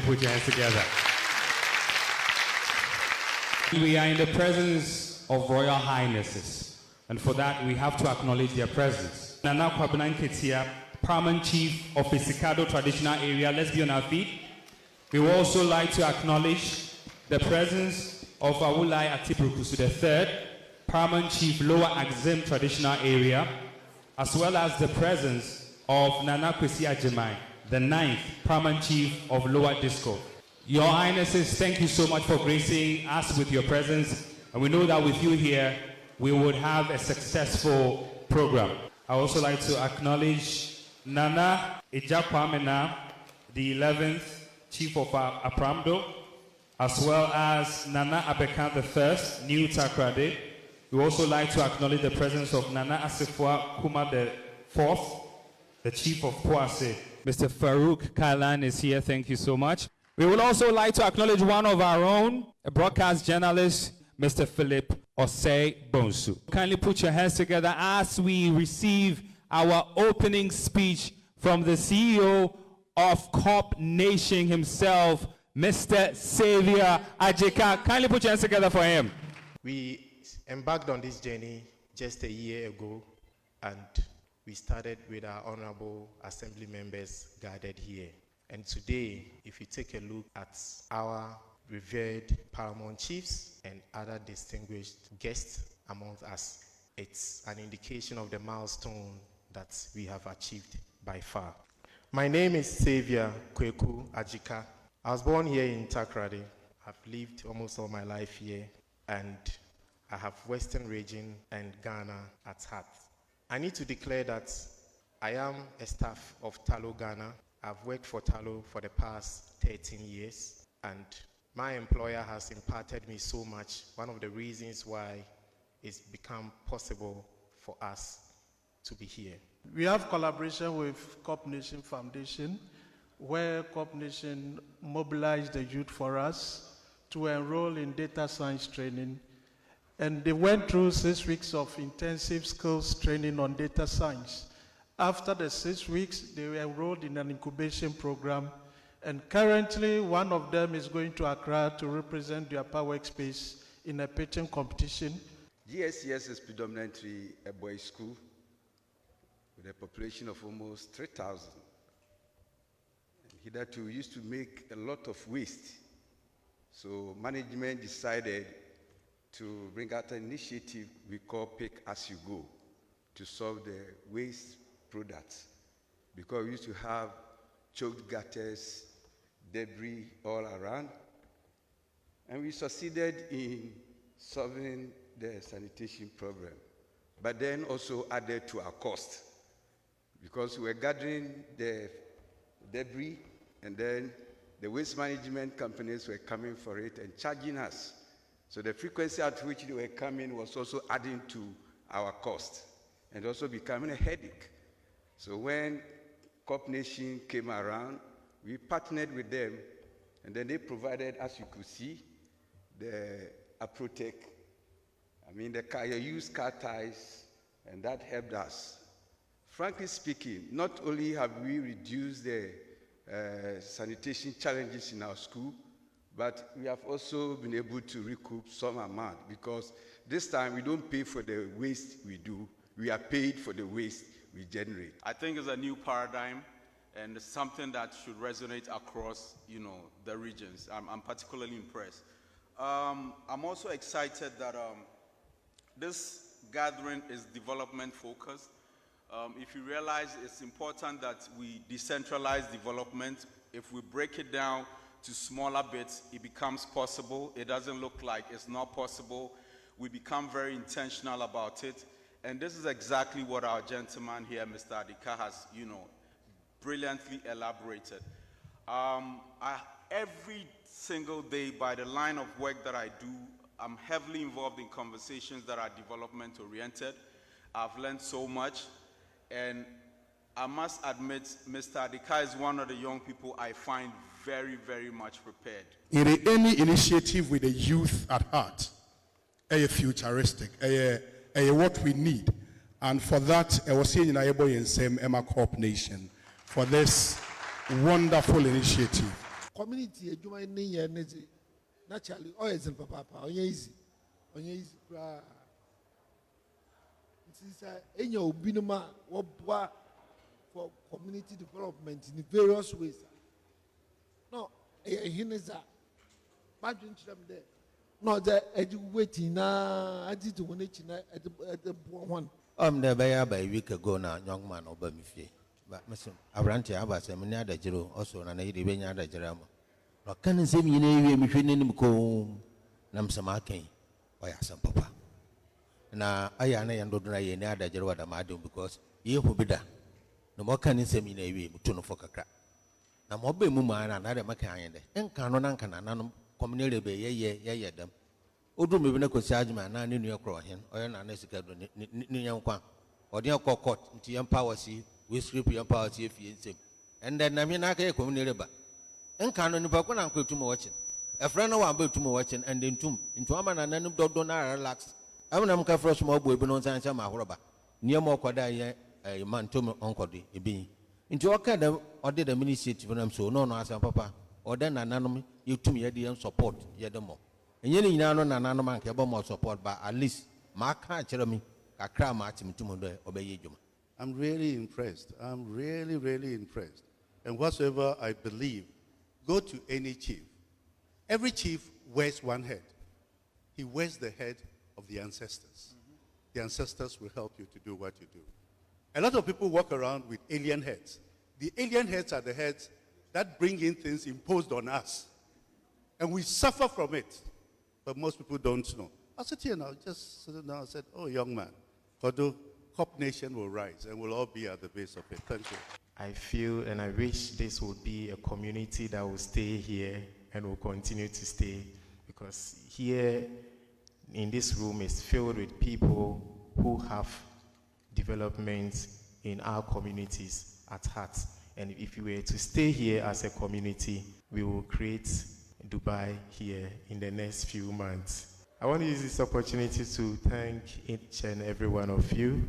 put your hands together. We are in the presence of Royal Highnesses, and for that we have to acknowledge their presence. Nana Kwabena Nketia, Paramount Chief of Isikado Traditional Area. Let's be on our feet. We would also like to acknowledge the presence of Awulai Atiprukusu III, Paramount Chief Lower Axim Traditional Area, as well as the presence of Nana Kwesi Ajimai, the 9th Paramount Chief of Lower Disco. Your Highnesses, thank you so much for gracing us with your presence, and we know that with you here, we would have a successful program. I would also like to acknowledge Nana Ejakwamena, the 11th Chief of Apramdo, as well as Nana Abekan I, New Takrade. We also like to acknowledge the presence of Nana Asifua Kuma the 4th, the Chief of Poase. Mr. Farouk Kailan is here. Thank you so much. We would also like to acknowledge one of our own, a broadcast journalist, Mr. Philip Osei Bonsu. Kindly put your hands together as we receive our opening speech from the CEO of COP Nation himself, Mr. Xavier Ajika. Kindly put your hands together for him. We embarked on this journey just a year ago, and we started with our honorable assembly members gathered here. And today, if you take a look at our revered paramount chiefs and other distinguished guests amongst us, it's an indication of the milestone that we have achieved by far. My name is Xavier Kweku Ajika. I was born here in Takrade. I've lived almost all my life here, and I have Western region and Ghana at heart. I need to declare that I am a staff of Talo Ghana. I've worked for Talo for the past 13 years, and my employer has imparted me so much. One of the reasons why it's become possible for us to be here. We have collaboration with COP Nation Foundation, where COP Nation mobilized the youth for us to enroll in data science training. And they went through 6 weeks of intensive skills training on data science. After the 6 weeks, they were enrolled in an incubation program. And currently, one of them is going to Accra to represent their power workspace in a pitching competition. GSCS is predominantly a boys' school with a population of almost 3,000. Hitherto, we used to make a lot of waste. So management decided to bring out an initiative we call Pick As You Go to solve the waste products, because we used to have choked gutters, debris all around, and we succeeded in solving the sanitation problem, but then also added to our cost, because we were gathering the debris, and then the waste management companies were coming for it and charging us. So the frequency at which they were coming was also adding to our cost and also becoming a headache. So when COP Nation came around, we partnered with them, and then they provided, as you could see, the Aprotec, the used car tires, and that helped us. Frankly speaking, not only have we reduced the sanitation challenges in our school, but we have also been able to recoup some amount, because this time we don't pay for the waste we do, we are paid for the waste we generate. I think it's a new paradigm, and it's something that should resonate across, the regions. I'm particularly impressed. I'm also excited that this gathering is development focused. If you realize, it's important that we decentralize development. If we break it down to smaller bits, it becomes possible. It doesn't look like it's not possible. We become very intentional about it. And this is exactly what our gentleman here, Mr. Adika, has, brilliantly elaborated. Every single day, by the line of work that I do, I'm heavily involved in conversations that are development-oriented. I've learned so much. And I must admit, Mr. Adika is one of the young people I find very, very much prepared. In any initiative with the youth at heart, a futuristic, what we need. And for that, I was saying Nhyiraba in same Emma COP Nation for this wonderful initiative. community adwuma ne yɛ ne dze naturally ɔyɛ dzen papaapa ɔnyɛ easy koraa nti sɛ enya obi no ma wɔboa for community development in various ways no ɛyɛ hene za badwe nkyerɛ m dɛ na ɔdze ɛde waiting na adi to wɔn akyi na ɛde boɔ hɔn There by a week ago now, young man over me fee. But Mr. Abranti Abbas, and many other Jero also, and I did other Jeramo. No, can you say me in a between him comb Namsamaki by some papa? Now I and don't dry any other Jero at Amadum because you will be there. No more can you say me in a way to no for a crack. Now, Mobile Muma and another Macan, and Canon can another community be ye them. Odu me bena ko charge man na ne nua kro hen oyo na na sika do ne yankwa odi akokot nti yan power si we strip yan power si efie nsem and then na me na ka e Nhyiraba enka no nipa ko na nko etum watching e friend no wa ba etum watching and then tum nti ama na nanim dodo na relax am na mka fresh mo boy bi no nsan cha ma horoba nie mo koda ye man tum onkodi ebi nti o ka da odi da initiative na so no asam papa oda na nanom yetum ye de support ye de mo enye ni nyina no na nanom anka ebo mo support but at least ma ka kire me kakra ma atim tum do obeye dwuma. I'm really impressed. I'm really, really impressed. And whatsoever I believe, go to any chief. Every chief wears one head. He wears the head of the ancestors. The ancestors will help you to do what you do. A lot of people walk around with alien heads. The alien heads are the heads that bring in things imposed on us. And we suffer from it. But most people don't know. I sit here now, just sitting down, I said, oh, young man, Kodo, Cop Nation will rise and we'll all be at the base of it. Thank you. I feel and I wish this would be a community that will stay here and will continue to stay, because here in this room is filled with people who have developments in our communities at heart. And if we were to stay here as a community, we will create Dubai here in the next few months. I want to use this opportunity to thank each and every one of you